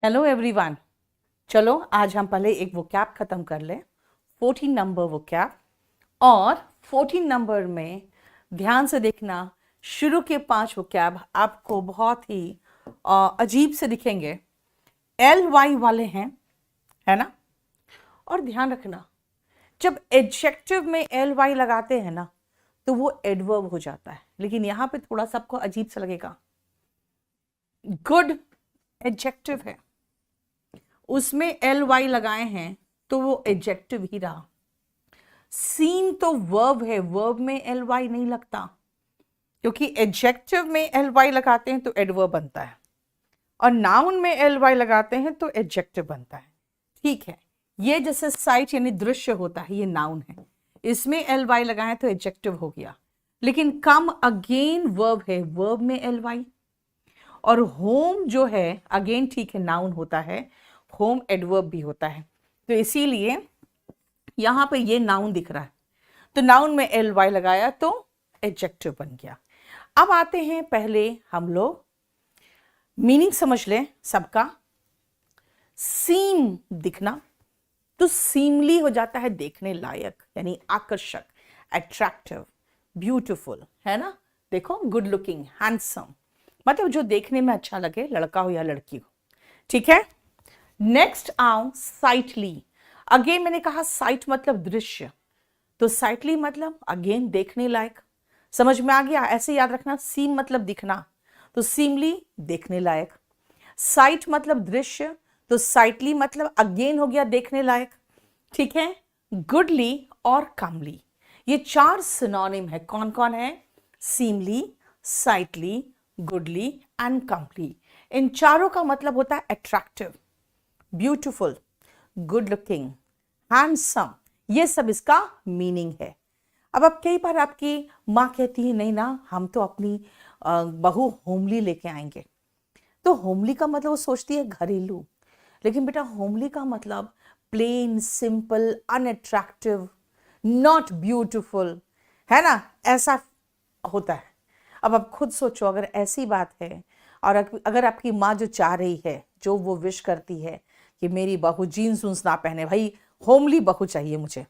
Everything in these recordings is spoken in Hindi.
Hello everyone. चलो आज हम पहले एक वोकैब खत्म कर लें, 14 नंबर वोकैब। और 14 नंबर में ध्यान से देखना, शुरू के 5 वोकैब आपको बहुत ही अजीब से दिखेंगे, एल वाई वाले हैं, है ना। और ध्यान रखना, जब एडजेक्टिव में एल वाई लगाते हैं ना तो वो एडवर्ब हो जाता है, लेकिन यहां पे थोड़ा सा आपको अजीब सा लगेगा। गुड एडजेक्टिव है, उसमें एल वाई लगाए हैं तो वो एडजेक्टिव ही रहा। सीन तो वर्ब है, वर्ब में एल वाई नहीं लगता, क्योंकि एडजेक्टिव में एल वाई लगाते हैं तो एडवर्ब बनता है, और नाउन में एल वाई लगाते हैं तो एडजेक्टिव बनता है। ठीक है, ये जैसे साइट यानी दृश्य होता है, ये नाउन है, इसमें एल वाई लगाए तो एडजेक्टिव हो गया। लेकिन कम अगेन वर्ब है, वर्ब में एल वाई। और होम जो है अगेन ठीक है, नाउन होता है, होम एडवर्ब भी होता है, तो इसीलिए यहां पे ये नाउन दिख रहा है, तो नाउन में एल वाई लगाया तो एडजेक्टिव बन गया। अब आते हैं, पहले हम लोग मीनिंग समझ लें सबका। सीम दिखना, तो सीमली हो जाता है देखने लायक, यानी आकर्षक, अट्रैक्टिव, ब्यूटीफुल, है ना। देखो, गुड लुकिंग, हैंडसम, मतलब जो देखने में अच्छा लगे, लड़का हो या लड़की हो। ठीक है, नेक्स्ट आओ साइटली। अगेन मैंने कहा साइट मतलब दृश्य, तो साइटली मतलब अगेन देखने लायक। समझ में आ गया? ऐसे याद रखना, सीम मतलब दिखना, तो सीमली देखने लायक। साइट मतलब दृश्य, तो साइटली मतलब अगेन हो गया देखने लायक। ठीक है, गुडली और कमली, ये 4 सिनोनिम है। कौन कौन है? सीमली, साइटली, गुडली एंड कमली। इन चारों का मतलब होता है attractive, beautiful, good looking, handsome, ये सब इसका मीनिंग है। अब कई बार आपकी माँ कहती है नहीं ना, हम तो अपनी बहू होमली लेके आएंगे, तो होमली का मतलब वो सोचती है घरेलू, लेकिन बेटा होमली का मतलब plain, simple, unattractive, not beautiful, है ना, ऐसा होता है। अब आप खुद सोचो, अगर ऐसी बात है और अगर आपकी माँ जो चाह रही है, जो वो विश करती है कि मेरी बहू जीन्स वूंस ना पहने, भाई होमली बहू चाहिए मुझे,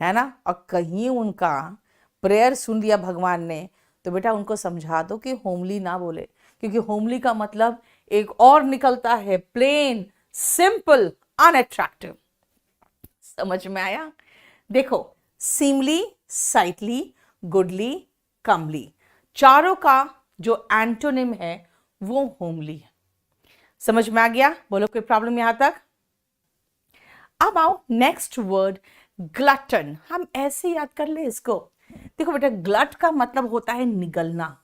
है ना, और कहीं उनका प्रेयर सुन लिया भगवान ने, तो बेटा उनको समझा दो कि होमली ना बोले, क्योंकि होमली का मतलब एक और निकलता है, प्लेन, सिंपल, अनअट्रैक्टिव। समझ में आया? देखो, सीमली, साइटली, गुडली, कमली, चारों का जो एंटोनिम है वो होमली है। समझ में आ गया? बोलो, कोई प्रॉब्लम यहां तक? अब आओ नेक्स्ट वर्ड, ग्लटन। हम ऐसे याद कर ले इसको। देखो बेटा, ग्लट का मतलब होता है निगलना,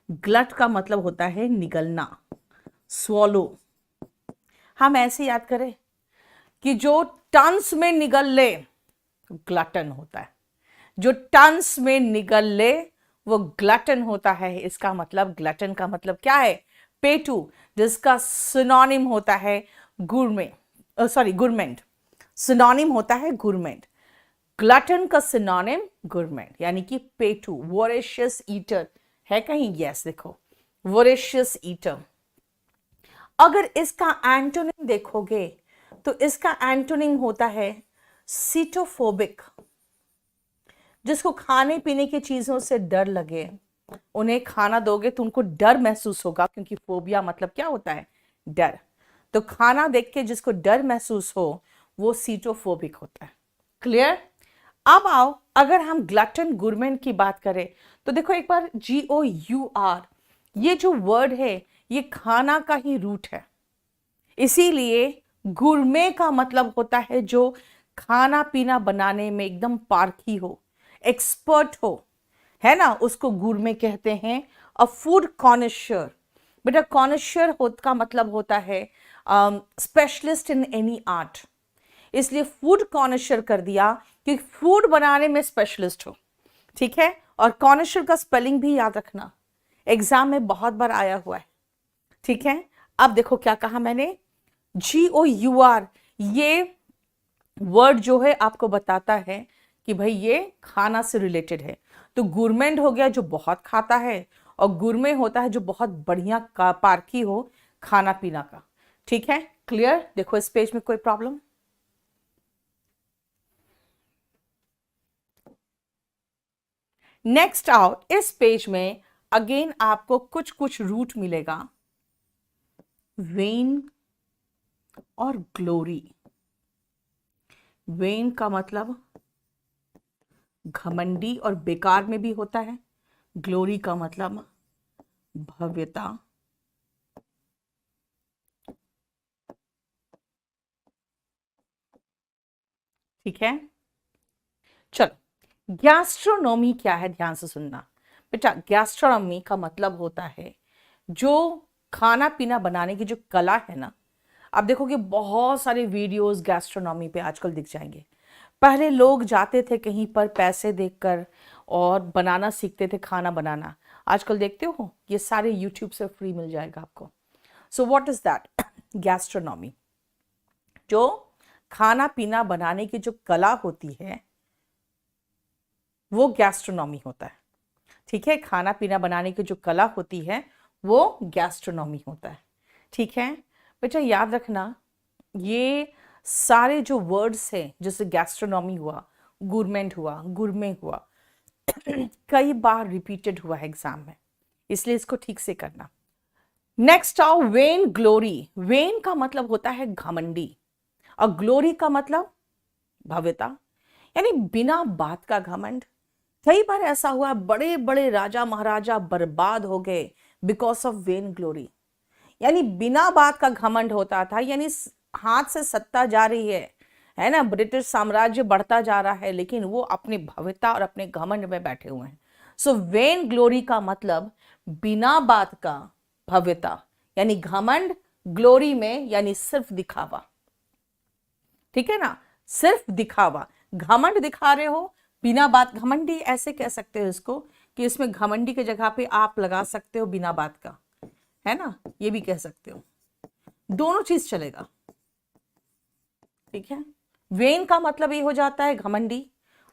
ग्लट का मतलब होता है निगलना, स्वॉलो। हम ऐसे याद करें कि जो टन्स में निगल ले ग्लटन होता है, जो टन्स में निगल ले वो ग्लटन होता है। इसका मतलब, ग्लटन का मतलब क्या है? पेटू, जिसका सिनोनिम होता है गुरमे, सॉरी गुरमेंट, सिनोनिम होता है गुरमेंट। ग्लटन का सिनोनिम गुरमेंट, यानी कि पेटू, वोरेशियस ईटर है कहीं? यस, देखो, वोरेशियस ईटर। अगर इसका एंटोनिम देखोगे तो इसका एंटोनिम होता है सीटोफोबिक, जिसको खाने पीने की चीजों से डर लगे, उन्हें खाना दोगे तो उनको डर महसूस होगा, क्योंकि फोबिया मतलब क्या होता है? डर। तो खाना देख के जिसको डर महसूस हो वो सीटोफोबिक होता है। क्लियर? अब आओ, अगर हम ग्लटन गुरमेंट की बात करें तो देखो एक बार, GOUR, ये जो वर्ड है ये खाना का ही रूट है, इसीलिए गुरमे का मतलब होता है जो खाना पीना बनाने में एकदम पारखी हो, एक्सपर्ट हो, है ना, उसको गुरमे कहते हैं। अ फूड कॉनिशर, बेटा कॉनिशर का मतलब होता है स्पेशलिस्ट इन एनी आर्ट, इसलिए फूड कॉनिशर कर दिया कि फूड बनाने में स्पेशलिस्ट हो। ठीक है, और कॉनिशर का स्पेलिंग भी याद रखना, एग्जाम में बहुत बार आया हुआ है। ठीक है, अब देखो क्या कहा मैंने, GOUR, ये वर्ड जो है आपको बताता है कि भाई ये खाना से रिलेटेड है। तो गुरमेंट हो गया जो बहुत खाता है, और गुरमे होता है जो बहुत बढ़िया पारखी हो खाना पीना का। ठीक है, क्लियर? देखो इस पेज में कोई प्रॉब्लम? नेक्स्ट आओ, इस पेज में अगेन आपको कुछ कुछ रूट मिलेगा, वेन और ग्लोरी। वेन का मतलब घमंडी और बेकार में भी होता है, ग्लोरी का मतलब भव्यता। ठीक है, चलो गैस्ट्रोनॉमी क्या है, ध्यान से सुनना बेटा। गैस्ट्रोनॉमी का मतलब होता है जो खाना पीना बनाने की जो कला है ना। आप देखोगे बहुत सारे वीडियोस गैस्ट्रोनॉमी पे आजकल दिख जाएंगे। पहले लोग जाते थे कहीं पर पैसे देकर और बनाना सीखते थे, खाना बनाना। आजकल देखते हो ये सारे यूट्यूब से फ्री मिल जाएगा आपको। So what is that? Gastronomy, जो खाना पीना बनाने की जो कला होती है वो गैस्ट्रोनॉमी होता है। ठीक है, खाना पीना बनाने की जो कला होती है वो गैस्ट्रोनॉमी होता है। ठीक है बेटा, याद रखना ये सारे जो वर्ड्स हैं, जैसे गैस्ट्रोनॉमी हुआ, गुरमेंट हुआ, गुरमे हुआ, कई बार रिपीटेड हुआ है एग्जाम में, इसलिए इसको ठीक से करना। नेक्स्ट आओ, वेन ग्लोरी। वेन का मतलब होता है घमंडी और ग्लोरी का मतलब भव्यता, यानी बिना बात का घमंड। कई बार ऐसा हुआ बड़े बड़े राजा महाराजा बर्बाद हो गए बिकॉज ऑफ वेन ग्लोरी, यानी बिना बात का घमंड होता था, यानी हाथ से सत्ता जा रही है ना, ब्रिटिश साम्राज्य बढ़ता जा रहा है, लेकिन वो अपनी भव्यता और अपने घमंड में बैठे हुए हैं। सो वेन ग्लोरी का मतलब बिना बात का भव्यता, यानी घमंड, ग्लोरी में यानी सिर्फ दिखावा। ठीक है ना, सिर्फ दिखावा, घमंड दिखा रहे हो बिना बात। घमंडी ऐसे कह सकते हो इसको कि इसमें घमंडी की जगह पे आप लगा सकते हो बिना बात का, है ना, ये भी कह सकते हो, दोनों चीज चलेगा। ठीक है, वेन का मतलब ये हो जाता है घमंडी,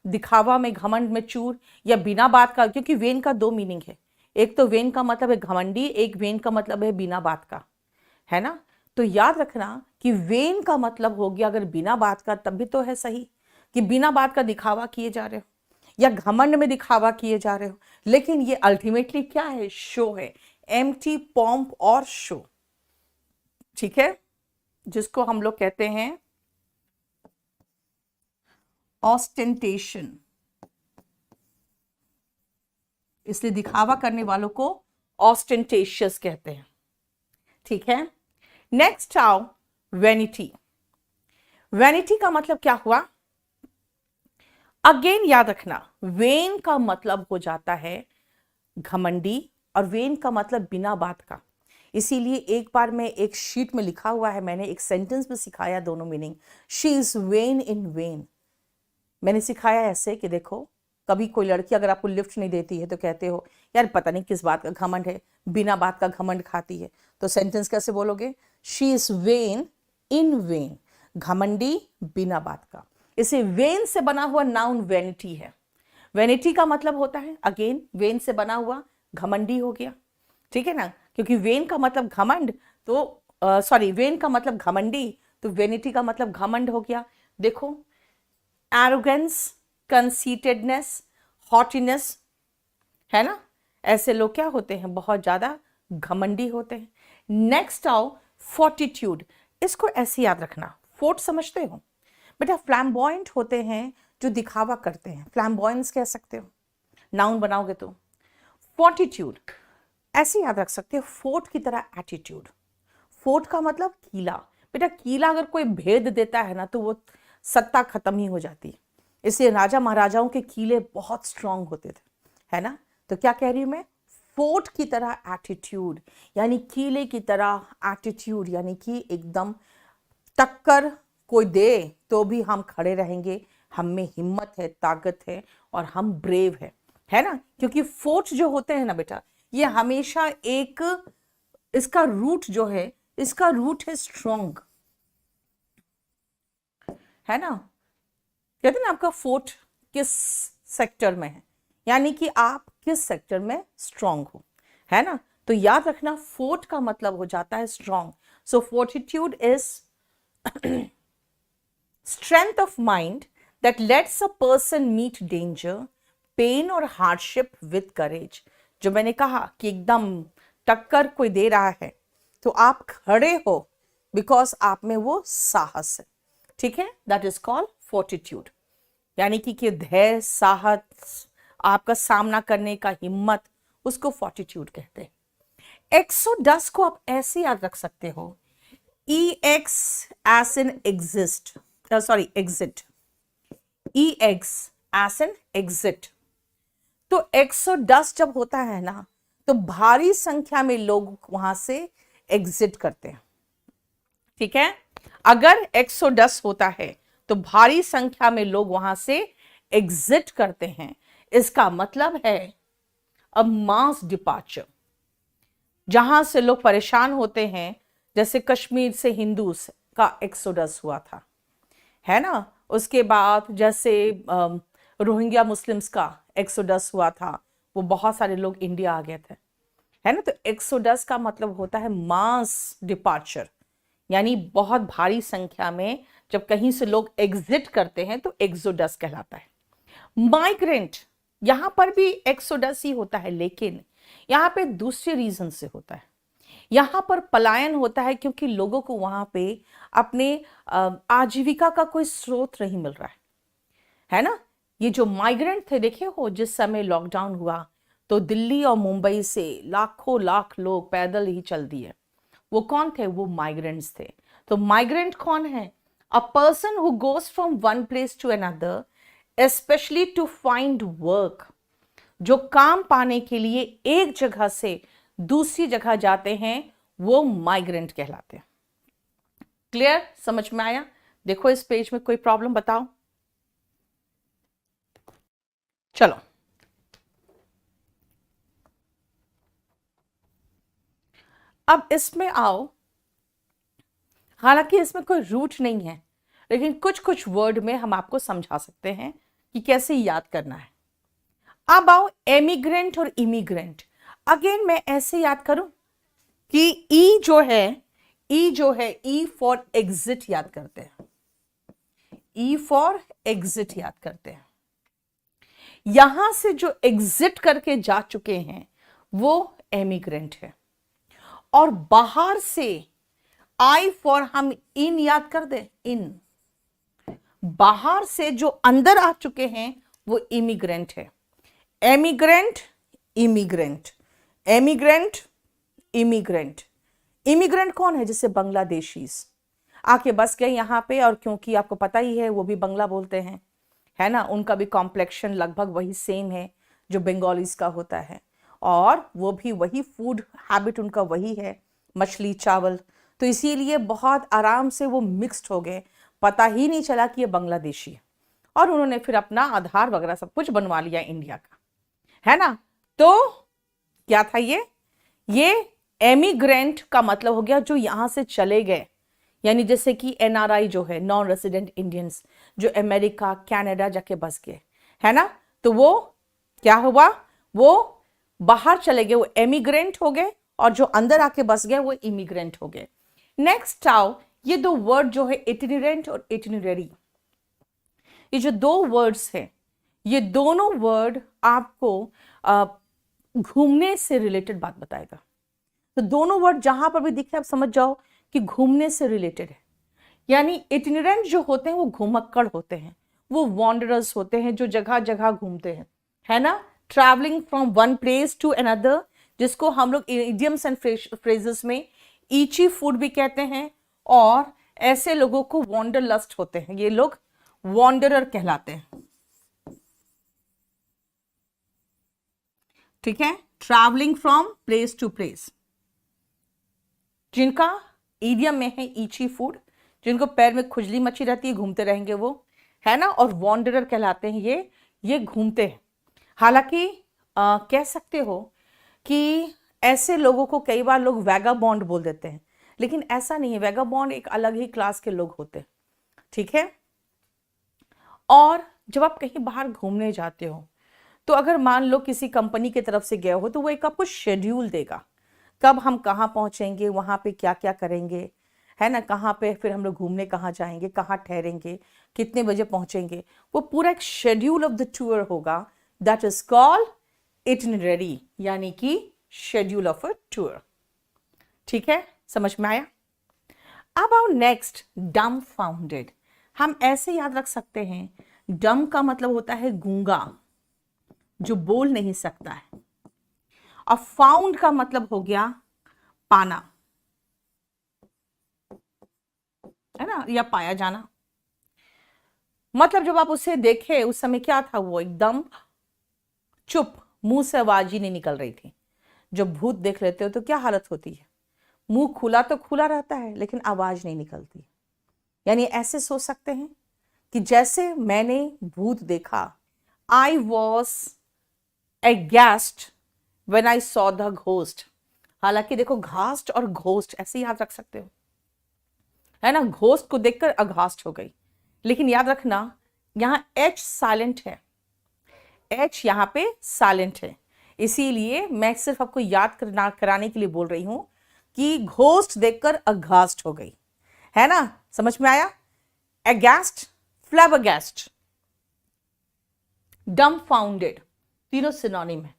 दिखावा में, घमंड में चूर, या बिना बात का, क्योंकि वेन का दो मीनिंग है। एक तो वेन का मतलब है घमंडी, एक वेन का मतलब है बिना बात का, है ना। तो याद रखना कि वेन का मतलब हो गया अगर बिना बात का, तब भी तो है सही कि बिना बात का दिखावा किए जा रहे हो या घमंड में दिखावा किए जा रहे हो, लेकिन ये अल्टीमेटली क्या है? शो है, एम्प्टी पॉम्प और शो। ठीक है, जिसको हम लोग कहते हैं ऑस्टेंटेशन, इसलिए दिखावा करने वालों को ऑस्टेंटेशियस कहते हैं। ठीक है, नेक्स्ट आओ, वैनिटी। वैनिटी का मतलब क्या हुआ? अगेन याद रखना, वेन का मतलब हो जाता है घमंडी और वेन का मतलब बिना बात का। इसीलिए एक बार में एक शीट में लिखा हुआ है, मैंने एक सेंटेंस में सिखाया दोनों meaning. She is when in when. मैंने सिखाया ऐसे कि देखो, कभी कोई लड़की अगर आपको लिफ्ट नहीं देती है तो कहते हो यार पता नहीं किस बात का घमंड है, बिना बात का घमंड खाती है। तो सेंटेंस कैसे बोलोगे? She is when in when, घमंडी बिना बात का। इसे वेन से बना हुआ नाउन वेनिटी है। वेनिटी का मतलब होता है अगेन वेन से बना हुआ, घमंडी हो गया। ठीक है ना, क्योंकि वेन का मतलब घमंड, तो सॉरी वेन का मतलब घमंडी, तो वेनिटी का मतलब घमंड हो गया। देखो, एरोगेंस, कंसीटेडनेस, हॉटीनेस, है ना, ऐसे लोग क्या होते हैं? बहुत ज्यादा घमंडी होते हैं। नेक्स्ट आओ, फोर्टिट्यूड। इसको ऐसे याद रखना, फोर्ट समझते हो बेटा? फ्लैम्बॉयंट होते हैं जो दिखावा करते हैं, फ्लैम्बॉयंस कह सकते हो, नाउन बनाओगे तो। फोर्टिट्यूड ऐसे याद रख सकते हो, फोर्ट की तरह एटीट्यूड। फोर्ट का मतलब किला। बेटा किला अगर कोई भेद देता है ना तो वो सत्ता खत्म ही हो जाती है, इसलिए राजा महाराजाओं के किले बहुत स्ट्रांग होते थे, है ना। तो क्या कह रही हूं मैं? फोर्ट की तरह एटीट्यूड, यानी किले की तरह एटीट्यूड, यानी कि एकदम टक्कर कोई दे तो भी हम खड़े रहेंगे, हम में हिम्मत है, ताकत है और हम ब्रेव है ना। क्योंकि फोर्ट जो होते हैं ना बेटा, ये हमेशा एक, इसका रूट जो है, इसका रूट है स्ट्रॉन्ग, है ना। कहते हैं ना आपका फोर्ट किस सेक्टर में है, यानी कि आप किस सेक्टर में स्ट्रॉन्ग हो, है ना। तो याद रखना फोर्ट का मतलब हो जाता है strong. So fortitude is strength of mind that lets a person meet danger, pain और hardship with courage. जो मैंने कहा कि एकदम टक्कर कोई दे रहा है तो आप खड़े हो बिकॉज आप में वो साहस है. ठीक है, दैट इज कॉल्ड फोर्टिट्यूड. यानी कि धैर्य, साहस, आपका सामना करने का हिम्मत, उसको फोर्टिट्यूड कहते हैं. एक्सोडस को आप ऐसे याद रख सकते हो, EX as in exist, exit. EX as in exit. तो एक्सोडस जब होता है ना तो भारी संख्या में लोग वहां से एग्जिट करते हैं. ठीक है, अगर एक्सोडस होता है तो भारी संख्या में लोग वहां से एग्जिट करते हैं. इसका मतलब है अ मास डिपार्चर. जहां से लोग परेशान होते हैं, जैसे कश्मीर से हिंदूज का एक्सोडस हुआ था, है ना. उसके बाद जैसे रोहिंग्या मुस्लिम्स का एक्सोडस हुआ था, वो बहुत सारे लोग इंडिया आ गए थे, है ना. तो एक्सोडस का मतलब होता है मास डिपार्चर, यानी बहुत भारी संख्या में जब कहीं से लोग एग्जिट करते हैं तो एक्सोडस कहलाता है. माइग्रेंट, यहां पर भी एक्सोडस ही होता है, लेकिन यहां पे दूसरे रीजन से होता है. यहां पर पलायन होता है क्योंकि लोगों को वहां पे अपने आजीविका का कोई स्रोत नहीं मिल रहा है ना. ये जो माइग्रेंट थे, देखे हो जिस समय लॉकडाउन हुआ तो दिल्ली और मुंबई से लाखों लाख लोग पैदल ही चल दिए. वो कौन थे? वो माइग्रेंट्स थे. तो माइग्रेंट कौन है? A person who goes from one place to another especially to find work. जो काम पाने के लिए एक जगह से दूसरी जगह जाते हैं वो माइग्रेंट कहलाते हैं. क्लियर, समझ में आया? देखो इस पेज में कोई प्रॉब्लम बताओ. चलो, अब इसमें आओ. हालांकि इसमें कोई रूट नहीं है, लेकिन कुछ कुछ वर्ड में हम आपको समझा सकते हैं कि कैसे याद करना है. अब आओ एमिग्रेंट और इमिग्रेंट. अगेन मैं ऐसे याद करूं कि ई जो है ई फॉर एग्जिट याद करते हैं. ई फॉर एग्जिट याद करते हैं. यहां से जो एग्जिट करके जा चुके हैं वो एमिग्रेंट है. और बाहर से आई फॉर हम इन याद कर दे. इन, बाहर से जो अंदर आ चुके हैं वो इमिग्रेंट है. Emigrant, immigrant, emigrant, immigrant. Immigrant कौन है? जैसे बांग्लादेशीज आके बस गए यहाँ पे, और क्योंकि आपको पता ही है वो भी बांग्ला बोलते हैं, है ना. उनका भी कॉम्प्लेक्शन लगभग वही सेम है जो बंगालीज का होता है, और वो भी वही फूड हैबिट उनका वही है, मछली चावल. तो इसीलिए बहुत आराम से वो मिक्स्ड हो गए, पता ही नहीं चला कि ये बांग्लादेशी है. और उन्होंने फिर अपना आधार वगैरह सब कुछ बनवा लिया इंडिया का, है ना. तो क्या था ये एमिग्रेंट का मतलब हो गया जो यहां से चले गए. यानी जैसे कि NRI जो है, नॉन रेसिडेंट इंडियंस, जो अमेरिका कनाडा जाके बस गए, है ना. तो वो क्या हुआ? वो बाहर चले गए, वो एमिग्रेंट हो गए, और जो अंदर आके बस गए वो इमिग्रेंट हो गए. नेक्स्ट आओ, ये दो वर्ड जो है इटिनेरेंट और इटिनरी. ये जो दो वर्ड्स हैं, ये दोनों वर्ड आपको घूमने से रिलेटेड बात बताएगा. तो दोनों वर्ड जहां पर भी दिखे आप समझ जाओ कि घूमने से रिलेटेड है. यानी इटिनेरेंट जो होते हैं वो घुमक्कड़ होते हैं, वो वॉन्डरर्स होते हैं जो जगह जगह घूमते हैं, है ना. Travelling from one place to another, जिसको हम लोग इडियम्स एंड फ्रेजेस में ईची फूड भी कहते हैं. और ऐसे लोगों को वॉन्डरलस्ट होते हैं, ये लोग वॉन्डरर कहलाते हैं. ठीक है, travelling from place to place, जिनका ईडियम में है ईची फूड, जिनको पैर में खुजली मची रहती है, घूमते रहेंगे वो, है ना. और वॉन्डरर कहलाते हैं ये घूमते हैं. हालांकि कह सकते हो कि ऐसे लोगों को कई बार लोग वैगाबॉन्ड बोल देते हैं, लेकिन ऐसा नहीं है. वैगाबॉन्ड एक अलग ही क्लास के लोग होते हैं. ठीक है. और जब आप कहीं बाहर घूमने जाते हो तो अगर मान लो किसी कंपनी की तरफ से गए हो तो वो एक आपको शेड्यूल देगा, कब हम कहाँ पहुंचेंगे, वहां पे क्या क्या करेंगे, है ना, कहाँ पे फिर हम लोग घूमने कहाँ जाएंगे, कहाँ ठहरेंगे, कितने बजे पहुंचेंगे, वो पूरा एक शेड्यूल ऑफ द टूर होगा। दैट इज कॉल्ड इटिनरी, यानी कि शेड्यूल ऑफ अ टूर। ठीक है, समझ में आया? अब आओ नेक्स्ट, डम्बफाउंडेड। हम ऐसे याद रख सकते हैं, डम का मतलब होता है गूंगा, जो बोल नहीं सकता है, और फाउंड का मतलब हो गया पाना, है ना, या पाया जाना। मतलब जब आप उसे देखे उस समय क्या था, वो एकदम चुप, मुंह से आवाज ही नहीं निकल रही थी। जब भूत देख लेते हो तो क्या हालत होती है, मुंह खुला तो खुला रहता है लेकिन आवाज नहीं निकलती। यानी ऐसे सोच सकते हैं कि जैसे मैंने भूत देखा, I was aghast when I saw the ghost। हालांकि देखो, घास्ट और घोस्ट ऐसे याद रख सकते हो, है ना, घोस्ट को देखकर अघास्ट हो गई। लेकिन याद रखना, यहां एच साइलेंट है, एच यहां पे साइलेंट है, इसीलिए मैं सिर्फ आपको याद कराने के लिए बोल रही हूं कि घोस्ट देखकर अघास्ट हो गई, है ना, समझ में आया? aghast, flabbergast, dumbfounded, तीनों सिनोनिम है।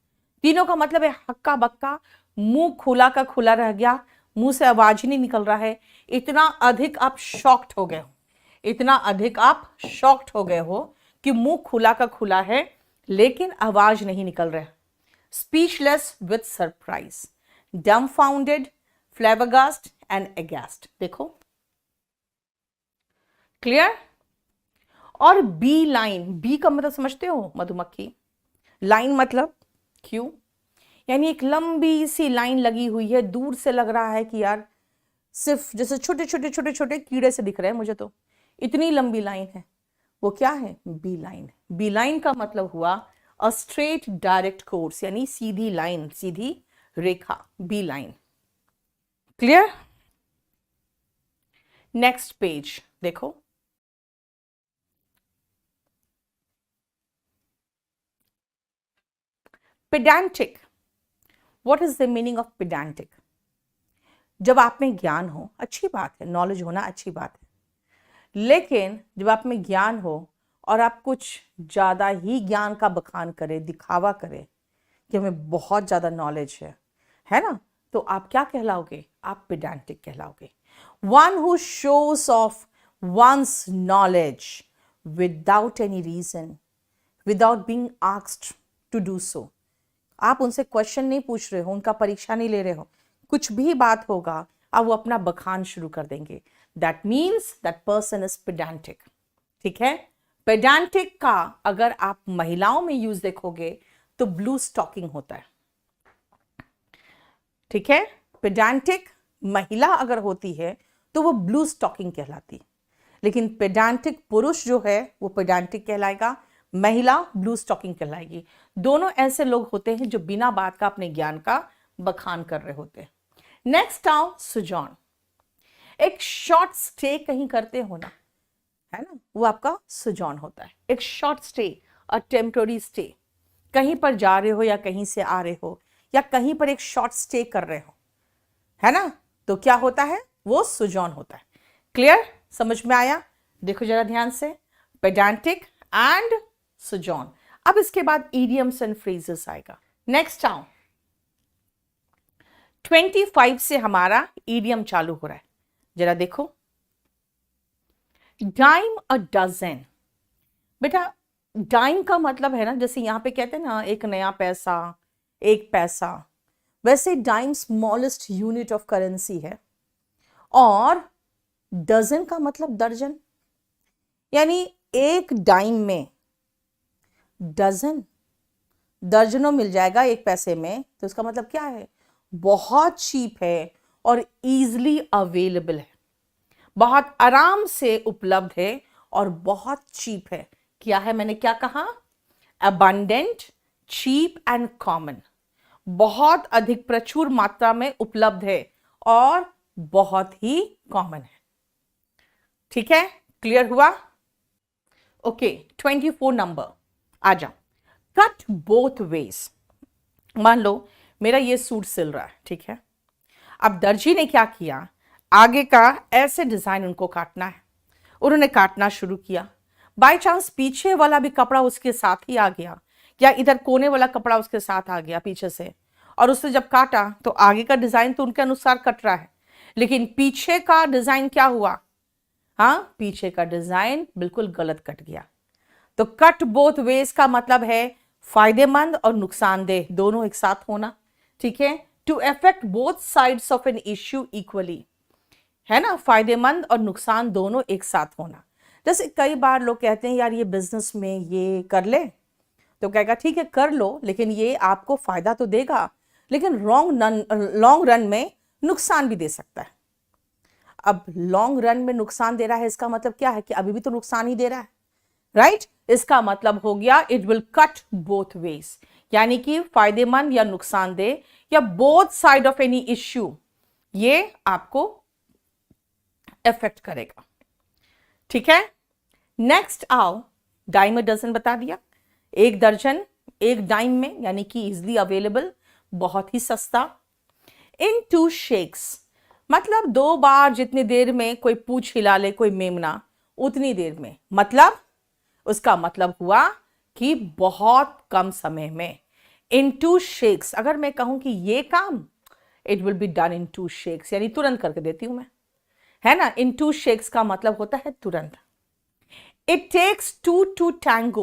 तीनों का मतलब है हक्का बक्का, मुंह खुला का खुला रह गया, मुंह से आवाज ही नहीं निकल रहा है। इतना अधिक आप शॉक्ड हो गए हो, इतना अधिक आप शॉक्ड हो गए हो कि मुंह खुला का खुला है लेकिन आवाज नहीं निकल रहा है। Speechless with surprise, dumbfounded, flabbergast and aghast. देखो, क्लियर? और बी लाइन, बी का मतलब समझते हो, मधुमक्खी। लाइन मतलब क्यों, यानी एक लंबी सी लाइन लगी हुई है, दूर से लग रहा है कि यार सिर्फ जैसे छोटे छोटे छोटे छोटे कीड़े से दिख रहे हैं मुझे, तो इतनी लंबी लाइन है। वो क्या है? B line. बी लाइन का मतलब हुआ अ स्ट्रेट डायरेक्ट कोर्स, यानी सीधी लाइन, सीधी रेखा, bee line. Clear? Next page देखो, pedantic. What is the meaning of pedantic? जब आप में ज्ञान हो, अच्छी बात है, नॉलेज होना अच्छी बात है, लेकिन जब आप में ज्ञान हो और आप कुछ ज्यादा ही ज्ञान का बखान करें, दिखावा करें कि हमें बहुत ज्यादा नॉलेज है ना, तो आप क्या कहलाओगे? आप पेडांटिक कहलाओगे। One who shows off one's knowledge without any reason, without being asked to do so. आप उनसे क्वेश्चन नहीं पूछ रहे हो, उनका परीक्षा नहीं ले रहे हो, कुछ भी बात होगा अब वो अपना बखान शुरू कर देंगे। That means that person is pedantic. ठीक है? पेडांटिक का अगर आप महिलाओं में यूज देखोगे तो ब्लू स्टॉकिंग होता है। ठीक है? पेडांटिक महिला अगर होती है तो वो ब्लू स्टॉकिंग कहलाती है, लेकिन पेडांटिक पुरुष जो है वो पेडांटिक कहलाएगा, महिला ब्लू स्टॉकिंग कहलाएगी। दोनों ऐसे लोग होते हैं जो बिना बात का अपने ज्ञान का बखान कर रहे होते हैं। नेक्स्ट आओ सुजॉन। एक शॉर्ट स्टे कहीं करते हो ना, है ना, वो आपका सुजॉन होता है। एक short stay, a temporary stay, कहीं पर जा रहे हो या कहीं से आ रहे हो या कहीं पर एक शॉर्ट स्टे कर रहे हो, है ना, तो क्या होता है? वो सुजॉन होता है। क्लियर? समझ में आया? देखो जरा ध्यान से, पेडांटिक एंड सुजॉन। अब इसके बाद इडियम्स एंड फ्रेजेस आएगा। नेक्स्ट आओ, 25 से हमारा इडियम चालू हो रहा है, जरा देखो। Dime a dozen. बेटा डाइम का मतलब है ना, जैसे यहां पे कहते हैं ना एक नया पैसा, एक पैसा, वैसे dime smallest unit of currency है, और डजन का मतलब दर्जन, यानी एक डाइम में डजन, दर्जनों मिल जाएगा एक पैसे में, तो इसका मतलब क्या है? बहुत चीप है और इजीली अवेलेबल है, बहुत आराम से उपलब्ध है और बहुत चीप है। क्या है? मैंने क्या कहा? अबंडेंट, चीप एंड कॉमन, बहुत अधिक प्रचुर मात्रा में उपलब्ध है और बहुत ही कॉमन है। ठीक है? क्लियर हुआ? ओके, 24 नंबर आ जाओ। Cut both ways. मान लो मेरा ये सूट सिल रहा है, ठीक है, अब दर्जी ने क्या किया, आगे का ऐसे डिजाइन उनको काटना है। उन्होंने काटना शुरू किया, बाय चांस पीछे वाला भी कपड़ा उसके साथ ही आ गया, या इधर कोने वाला कपड़ा उसके साथ आ गया पीछे से, और उसने जब काटा तो आगे का डिजाइन तो उनके अनुसार कट रहा है, लेकिन पीछे का डिजाइन क्या हुआ? हाँ, पीछे का डिजाइन बिल्कुल गलत कट गया। तो कट बोथ वेज का मतलब है फायदेमंद और नुकसानदेह दोनों एक साथ होना। ठीक है, to affect both sides of an issue equally, है ना, फायदेमंद और नुकसान दोनों एक साथ होना। जैसे कई बार लोग कहते हैं यार ये बिजनेस में ये कर ले, तो कहेगा ठीक है कर लो, लेकिन ये आपको फायदा तो देगा, लेकिन लॉन्ग रन में नुकसान भी दे सकता है। अब लॉन्ग रन में नुकसान दे रहा है, इसका मतलब क्या है कि अभी भी तो नुकसान ही दे रहा है, राइट? इसका मतलब हो गया it will cut both ways, यानी कि फायदेमंद या नुकसानदेह या both side of any issue, ये आपको इफेक्ट करेगा। ठीक है, नेक्स्ट आओ, डाइम में डजन बता दिया, एक दर्जन एक डाइम में, यानी कि इजिली अवेलेबल, बहुत ही सस्ता। इन 2 शेक्स, मतलब 2 बार जितनी देर में कोई पूछ हिला ले कोई मेमना, उतनी देर में, मतलब उसका मतलब हुआ कि बहुत कम समय में। इन 2 शेक्स, अगर मैं कहूं कि ये काम it will be done in 2 shakes, यानी तुरंत करके देती हूं मैं, है ना। इन 2 शेक्स का मतलब होता है तुरंत। It takes 2 to tango.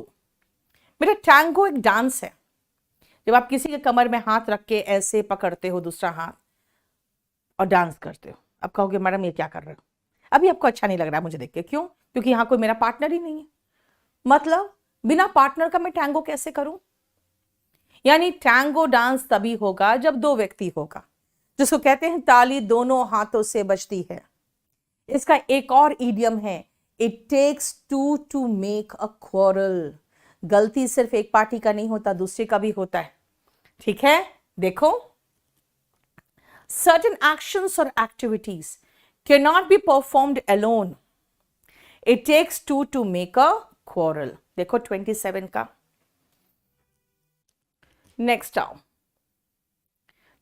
बेटा टैंगो एक डांस है, जब आप किसी के कमर में हाथ रख के ऐसे पकड़ते हो दूसरा हाथ और डांस करते हो। अब कहोगे मैडम ये क्या कर रहे हो, अभी आपको अच्छा नहीं लग रहा है मुझे देख के, क्यों? क्योंकि यहां कोई मेरा पार्टनर ही नहीं है। मतलब बिना पार्टनर का मैं टैंगो कैसे करूं? यानी टैंगो डांस तभी होगा जब 2 व्यक्ति होगा, जिसको कहते हैं ताली दोनों हाथों से बजती है। इसका एक और इडियम है, it takes 2 to make a quarrel. गलती सिर्फ एक पार्टी का नहीं होता, दूसरे का भी होता है। ठीक है, देखो, certain actions or activities cannot be performed alone. It takes 2 to make a quarrel. देखो 27 का। नेक्स्ट आओ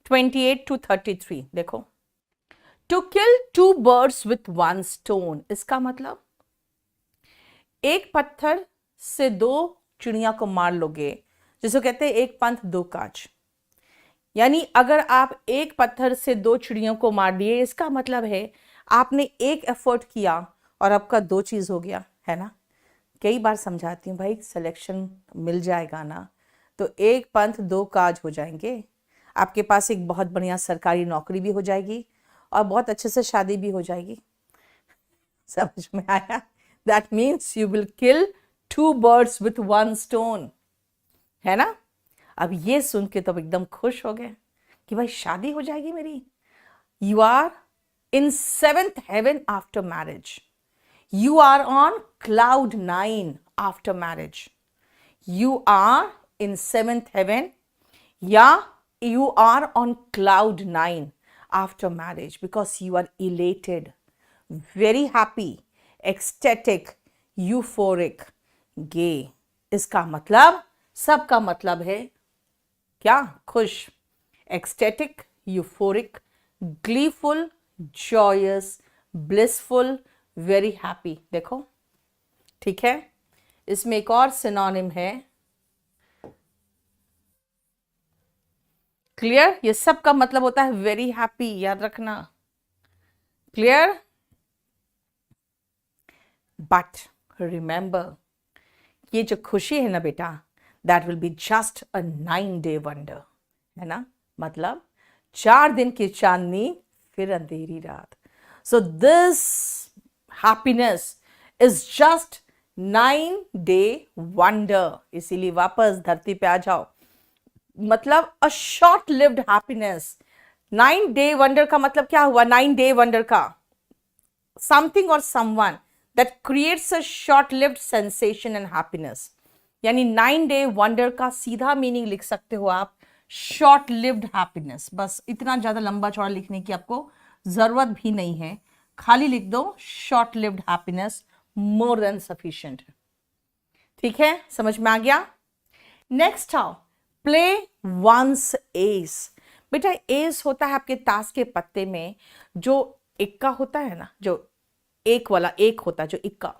28 to 33, देखो, to kill 2 birds with 1 stone, इसका मतलब एक पत्थर से 2 चिड़िया को मार लोगे, जिसको कहते हैं एक पंथ 2 काज। यानी अगर आप एक पत्थर से 2 चिड़ियों को मार दिए, इसका मतलब है आपने एक एफर्ट किया और आपका 2 चीज हो गया, है ना। कई बार समझाती हूँ भाई, सिलेक्शन मिल जाएगा ना तो एक पंथ 2 काज हो जाएंगे। आपके पास एक बहुत बढ़िया सरकारी नौकरी भी हो जाएगी और बहुत अच्छे से शादी भी हो जाएगी। समझ में आया? That means you will kill 2 birds with 1 stone, है ना। अब ये सुन के तो एकदम खुश हो गए कि भाई शादी हो जाएगी मेरी। You are in 7th heaven after marriage, you are on cloud 9 after marriage, you are in 7th heaven या you are on cloud 9 after marriage because you are elated, very happy, ecstatic, euphoric, gay. इसका मतलब, सबका मतलब है क्या? खुश, ecstatic, euphoric, gleeful, joyous, blissful, very happy। देखो, ठीक है, इसमें एक और सिनोनिम है, क्लियर? ये सब का मतलब होता है वेरी हैप्पी, याद रखना, क्लियर? बट रिमेंबर, ये जो खुशी है ना बेटा, that will be just a 9-day wonder, है ना। मतलब 4 दिन की चांदनी फिर अंधेरी रात। So this happiness is just 9-day wonder. इसीलिए वापस धरती पे आ जाओ, मतलब a short lived happiness. 9-day wonder का मतलब क्या हुआ? 9-day वंडर का समथिंग और someone that creates a short lived sensation and happiness. यानी 9-day वंडर का सीधा मीनिंग लिख सकते हो आप शॉर्ट लिव्ड हैप्पीनेस। बस इतना ज्यादा लंबा चौड़ा लिखने की आपको जरूरत भी नहीं है, खाली लिख दो short lived happiness, more than sufficient. ठीक है, समझ में आ गया? नेक्स्ट आओ, प्ले वंस एस। बेटा एस होता है आपके ताश के पत्ते में जो इक्का होता है ना, जो एक वाला एक होता है, जो इक्का,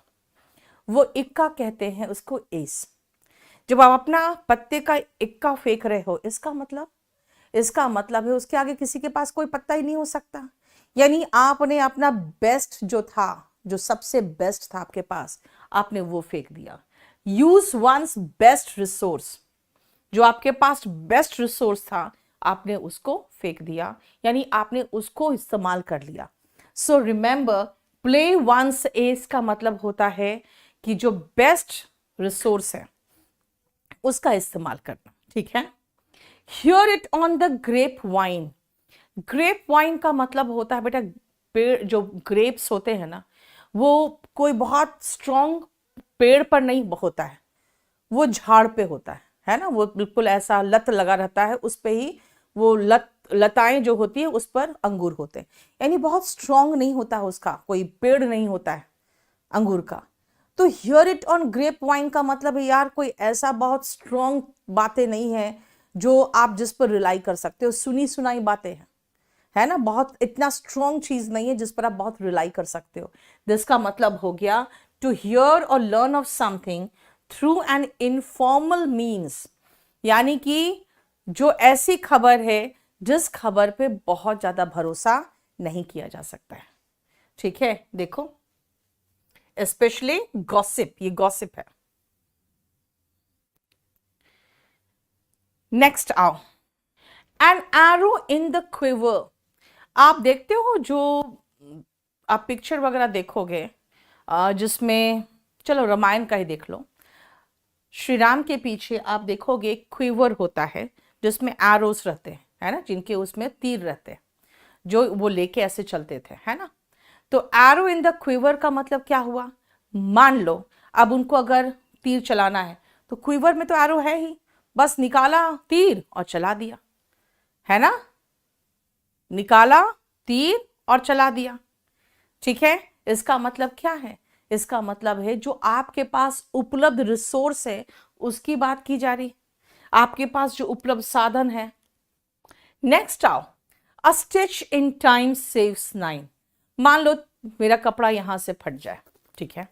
वो इक्का कहते हैं उसको एस। जब आप अपना पत्ते का इक्का फेंक रहे हो, इसका मतलब है उसके आगे किसी के पास कोई पत्ता ही नहीं हो सकता। यानी आपने अपना बेस्ट जो था, जो सबसे बेस्ट था आपके पास, आपने वो फेंक दिया। यूज वंस बेस्ट रिसोर्स, जो आपके पास बेस्ट रिसोर्स था आपने उसको फेंक दिया, यानी आपने उसको इस्तेमाल कर लिया। So remember, play one's ace का मतलब होता है कि जो बेस्ट रिसोर्स है उसका इस्तेमाल करना। ठीक है। Hear it on the grapevine. Grapevine का मतलब होता है बेटा, पेड़ जो ग्रेप्स होते हैं ना, वो कोई बहुत स्ट्रॉन्ग पेड़ पर नहीं होता है, वो झाड़ पे होता है ना, वो बिल्कुल ऐसा लत लगा रहता है उस पे ही, वो लताएं जो होती है उस पर अंगूर होते हैं, यानी बहुत स्ट्रॉन्ग नहीं होता है, उसका कोई पेड़ नहीं होता है अंगूर का। तो hear it on grapevine का मतलब है यार कोई ऐसा बहुत स्ट्रॉन्ग बातें नहीं है जो आप जिस पर रिलाई कर सकते हो, सुनी सुनाई बातें हैं, है ना, बहुत इतना स्ट्रॉन्ग चीज नहीं है जिस पर आप बहुत रिलाई कर सकते हो। जिसका मतलब हो गया टू हियर और learn of something through an informal means, यानी कि जो ऐसी खबर है जिस खबर पे बहुत ज्यादा भरोसा नहीं किया जा सकता है। ठीक है, देखो स्पेशली गॉसिप, ये गॉसिप है। नेक्स्ट आओ, an arrow in the quiver. आप देखते हो जो आप पिक्चर वगैरह देखोगे जिसमें, चलो रामायण का ही देख लो, श्री राम के पीछे आप देखोगे क्विवर होता है जिसमें एरोस रहते हैं, है ना, जिनके उसमें तीर रहते हैं, जो वो लेके ऐसे चलते थे, है ना। तो एरो इन द क्विवर का मतलब क्या हुआ, मान लो अब उनको अगर तीर चलाना है तो क्विवर में तो एरो है ही, बस निकाला तीर और चला दिया, है ना, निकाला तीर और चला दिया। ठीक है, इसका मतलब क्या है, इसका मतलब है जो आपके पास उपलब्ध रिसोर्स है उसकी बात की जा रही, आपके पास जो उपलब्ध साधन है। नेक्स्ट आओ, अ स्टिच इन टाइम सेव्स 9। मान लो मेरा कपड़ा यहां से फट जाए, ठीक है,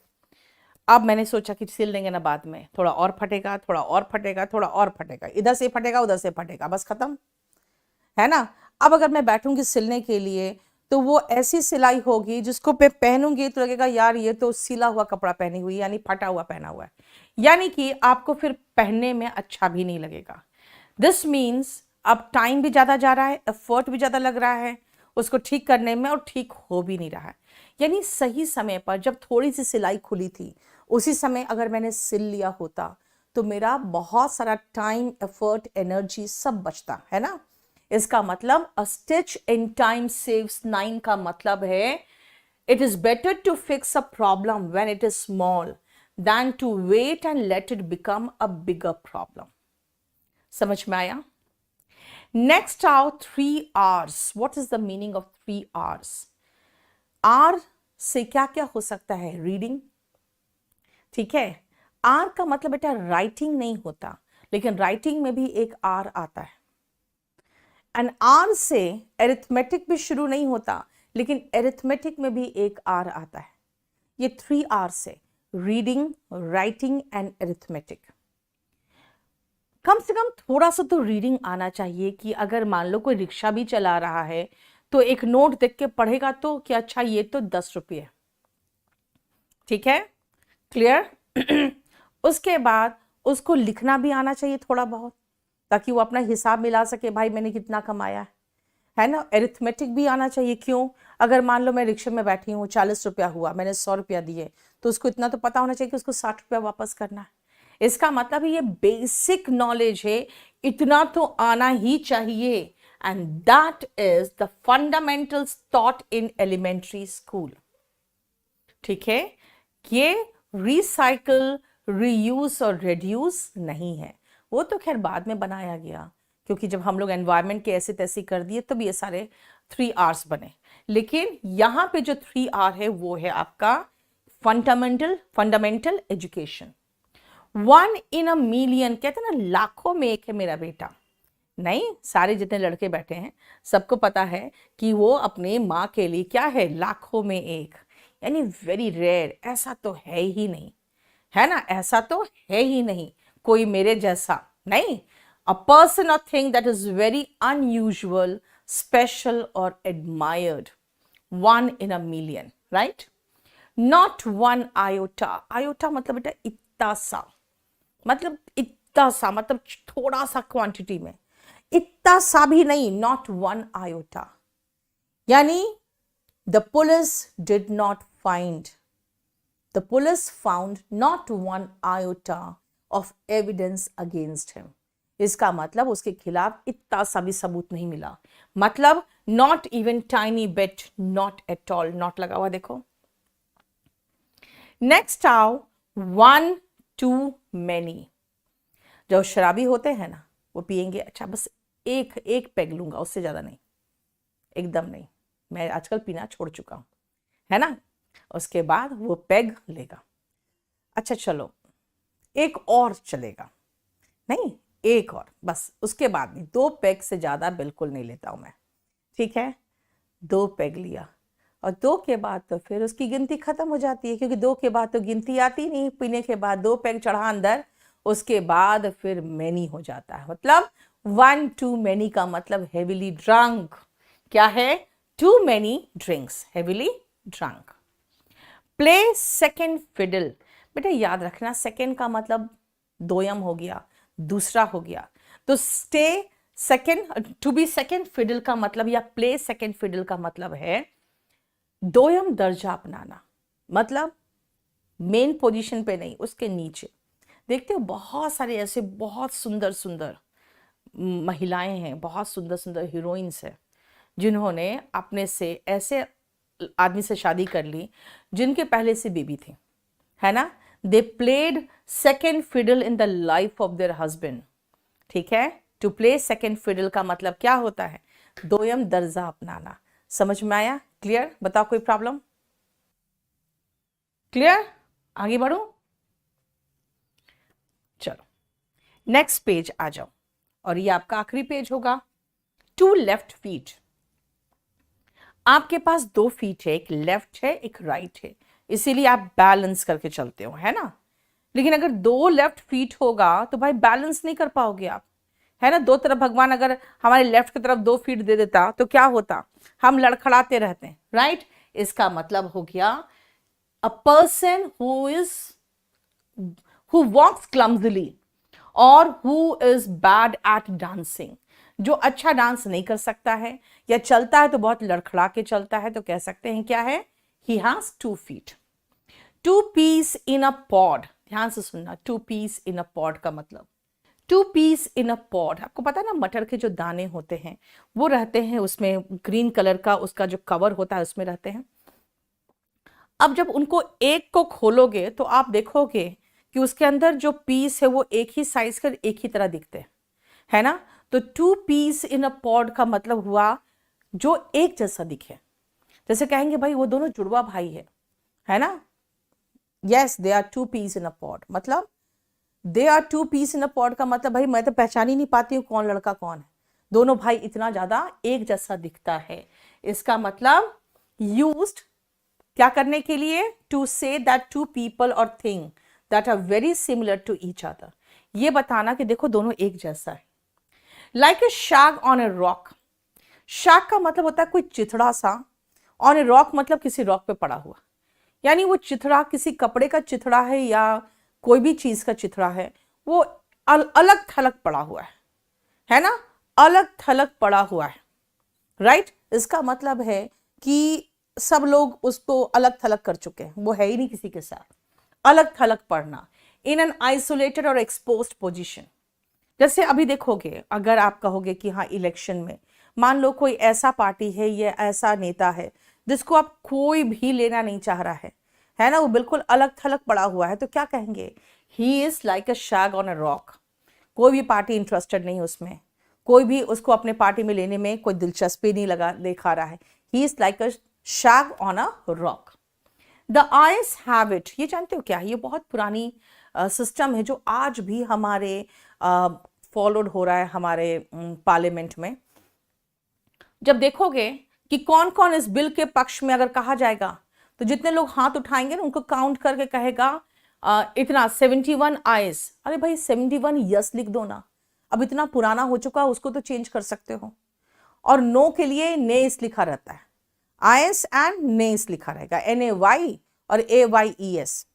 अब मैंने सोचा कि सिल लेंगे ना, बाद में थोड़ा और फटेगा, थोड़ा और फटेगा, थोड़ा और फटेगा, इधर से फटेगा उधर से फटेगा, बस खत्म, है ना। अब अगर मैं बैठूंगी सिलने के लिए तो वो ऐसी सिलाई होगी जिसको मैं पहनूंगी तो लगेगा यार ये तो सिला हुआ कपड़ा पहनी हुई, यानी फटा हुआ पहना हुआ है, यानी कि आपको फिर पहनने में अच्छा भी नहीं लगेगा। दिस मीन्स अब टाइम भी ज्यादा जा रहा है, एफर्ट भी ज्यादा लग रहा है उसको ठीक करने में, और ठीक हो भी नहीं रहा है। यानी सही समय पर जब थोड़ी सी सिलाई खुली थी उसी समय अगर मैंने सिल लिया होता तो मेरा बहुत सारा टाइम, एफर्ट, एनर्जी सब बचता, है ना। इसका मतलब a stitch in time saves 9 का मतलब है it is better to fix a problem when it is small than to wait and let it become a bigger problem. समझ में आया। नेक्स्ट आओ 3 R's। What is the meaning of 3 R's? R से क्या क्या हो सकता है, रीडिंग, ठीक है, आर का मतलब बेटा राइटिंग नहीं होता, लेकिन राइटिंग में भी एक आर आता है। एंड आर से एरिथमेटिक भी शुरू नहीं होता, लेकिन एरिथमेटिक में भी एक आर आता है। ये 3 आर से रीडिंग, राइटिंग एंड एरिथमेटिक। कम से कम थोड़ा सा तो रीडिंग आना चाहिए कि अगर मान लो कोई रिक्शा भी चला रहा है तो एक नोट देख के पढ़ेगा तो कि अच्छा ये तो 10 रुपये, ठीक है, क्लियर। उसके बाद उसको लिखना भी आना चाहिए थोड़ा बहुत, ताकि वो अपना हिसाब मिला सके, भाई मैंने कितना कमाया है ना। एरिथमेटिक भी आना चाहिए, क्यों, अगर मान लो मैं रिक्शे में बैठी हूँ, 40 रुपया हुआ, मैंने 100 रुपया दिए, तो उसको इतना तो पता होना चाहिए कि उसको 60 रुपया वापस करना है। इसका मतलब ये बेसिक नॉलेज है, इतना तो आना ही चाहिए। And that is the fundamentals taught in elementary school. ठीक है, ये रिसाइकल, रीयूज और रिड्यूस नहीं है, वो तो खैर बाद में बनाया गया, क्योंकि जब हम लोग एनवायरमेंट के ऐसे तैसे कर दिए तब ये सारे 3 R's बने। लेकिन यहां पे जो 3 R है वो है आपका fundamental education. 1 in a million, कहते हैं ना लाखों में एक है मेरा बेटा, नहीं, सारे जितने लड़के बैठे हैं सबको पता है कि वो अपने माँ के लिए क्या है, लाखों में एक, यानी वेरी रेयर, ऐसा तो है ही नहीं, है ना, ऐसा तो है ही नहीं कोई मेरे जैसा, नहीं, a person or thing that is very unusual, special और admired, one in a million, right, not one iota, iota मतलब बेटा इतना सा, मतलब इतना सा, मतलब थोड़ा सा क्वांटिटी में, इतना सा भी नहीं, नॉट वन आयोटा, यानी the police did not find, the police found not one iota of evidence against him. इसका मतलब उसके खिलाफ इतना सा भी सबूत नहीं मिला, मतलब not even tiny bit, not at all, not लगा हुआ देखो। नेक्स्ट आओ one too many। जो शराबी होते हैं ना वो पिएंगे, अच्छा बस एक पेग लूंगा, उससे ज्यादा नहीं, एकदम नहीं, मैं आजकल पीना छोड़ चुका हूं, है ना, उसके बाद वो पेग लेगा, अच्छा चलो एक और चलेगा, नहीं एक और बस, उसके बाद नहीं, 2 पेग से ज्यादा बिल्कुल नहीं लेता हूं मैं, ठीक है, 2 पेग लिया और 2 के बाद तो फिर उसकी गिनती खत्म हो जाती है, क्योंकि 2 के बाद तो गिनती आती नहीं, पीने के बाद 2 पेग चढ़ा अंदर, उसके बाद फिर मैनी हो जाता है, मतलब 1 too many का मतलब हेविली ड्रंक, क्या है, too many drinks, heavily drunk. Play second fiddle, बेटा याद रखना सेकेंड का मतलब दोयम हो गया, दूसरा हो गया, तो stay second, to be second fiddle का मतलब या प्ले सेकेंड फिडल का मतलब है दोयम दर्जा अपनाना, मतलब मेन पोजीशन पे नहीं, उसके नीचे। देखते हो बहुत सारे ऐसे बहुत सुंदर सुंदर महिलाएं हैं, बहुत सुंदर सुंदर हीरोइंस हैं जिन्होंने अपने से ऐसे आदमी से शादी कर ली जिनके पहले से बेबी थी, है ना, they played second fiddle in the life of their husband, ठीक है, टू प्ले सेकेंड फिडल का मतलब क्या होता है, दोयम दर्जा अपनाना, समझ में आया, क्लियर, बताओ कोई प्रॉब्लम, क्लियर, आगे बढ़ो, चलो नेक्स्ट पेज आ जाओ, और ये आपका आखिरी पेज होगा। 2 लेफ्ट फीट, आपके पास 2 फीट है, एक लेफ्ट है एक राइट है, इसीलिए आप बैलेंस करके चलते हो, है ना, लेकिन अगर 2 लेफ्ट फीट होगा तो भाई बैलेंस नहीं कर पाओगे आप, है ना, 2 तरफ भगवान अगर हमारे लेफ्ट की तरफ 2 फीट दे देता तो क्या होता, हम लड़खड़ाते रहते हैं, राइट, इसका मतलब हो गया अ पर्सन हु वॉक्स क्लमजली और who is bad at dancing, जो अच्छा डांस नहीं कर सकता है या चलता है तो बहुत लड़खड़ा के चलता है, तो कह सकते हैं क्या है, he has 2 feet. 2 peas in a pod, ध्यान से सुनना, 2 पीस इन अ पॉड का मतलब, 2 पीस इन अ पॉड, आपको पता है ना मटर के जो दाने होते हैं वो रहते हैं उसमें, ग्रीन कलर का उसका जो कवर होता है उसमें रहते हैं, अब जब उनको एक को खोलोगे तो आप देखोगे कि उसके अंदर जो पीस है वो एक ही साइज का, एक ही तरह दिखते हैं, है ना, तो 2 पीस इन अ पॉड का मतलब हुआ जो एक जैसा दिखे, जैसे कहेंगे भाई वो दोनों जुड़वा भाई है ना, yes they are 2 peas in a pod, मतलब they are 2 peas in a pod का मतलब भाई मैं तो पहचान ही नहीं पाती हूँ कौन लड़का कौन है, दोनों भाई इतना ज्यादा एक जैसा दिखता है, इसका मतलब यूज्ड क्या करने के लिए, to say that 2 people or thing that are very similar to each other, ये बताना कि देखो दोनों एक जैसा है। Like a shag on a rock, shag का मतलब होता है कोई चिथड़ा सा, ऑन ए रॉक मतलब किसी रॉक पे पड़ा हुआ, यानी वो चिथड़ा किसी कपड़े का चिथड़ा है या कोई भी चीज का चिथड़ा है, वो अलग थलग पड़ा हुआ है ना, अलग थलग पड़ा हुआ है, राइट, इसका मतलब है कि सब लोग उसको अलग थलग कर चुके हैं, वो है ही नहीं किसी के साथ, अलग थलग पड़ना, इन एन आइसोलेटेड और एक्सपोज्ड पोजीशन, जैसे अभी देखोगे अगर आप कहोगे कि हाँ इलेक्शन में मान लो कोई ऐसा पार्टी है या ऐसा नेता है जिसको आप कोई भी लेना नहीं चाह रहा है ना, वो बिल्कुल अलग थलग पड़ा हुआ है, तो क्या कहेंगे, he is like a shag on a rock, कोई भी पार्टी इंटरेस्टेड नहीं उसमें, कोई भी उसको अपने पार्टी में लेने में कोई दिलचस्पी नहीं लगा दिखा रहा है, he is like a shag on a rock. The ayes have it, ये जानते हो क्या, ये बहुत पुरानी सिस्टम है जो आज भी हमारे फॉलोड हो रहा है हमारे पार्लियामेंट में। जब देखोगे कि कौन कौन इस बिल के पक्ष में अगर कहा जाएगा तो जितने लोग हाथ उठाएंगे ना उनको काउंट करके कहेगा इतना 71 आयस। अरे भाई 71 यस लिख दो ना, अब इतना पुराना हो चुका उसको तो चेंज कर सकते हो। और नो के लिए नेस लिखा रहता है, आयस एंड नेस लिखा रहेगा, NAY और AYES,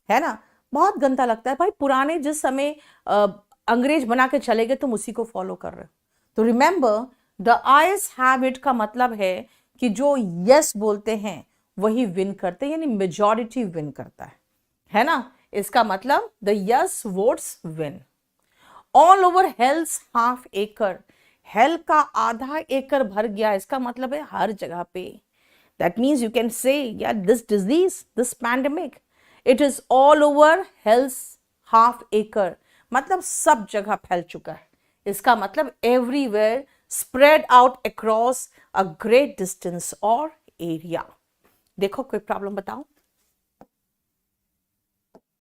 है ना। बहुत गंदा लगता है भाई, पुराने जिस समय अंग्रेज बना के चले गए तुम उसी को फॉलो कर रहे हो। तो रिमेंबर द आयस हैबिट का मतलब है कि जो यस बोलते हैं वही विन करते हैं, यानी मेजॉरिटी विन करता है ना। इसका मतलब the yes votes win. All over hell's half acre, hell का आधा एकड़ भर गया, इसका मतलब है हर जगह पे। That means you can say या this disease, this pandemic, it is all over hell's half acre, मतलब सब जगह फैल चुका है। इसका मतलब everywhere, spread out across a great distance or area. देखो कोई प्रॉब्लम बताओ।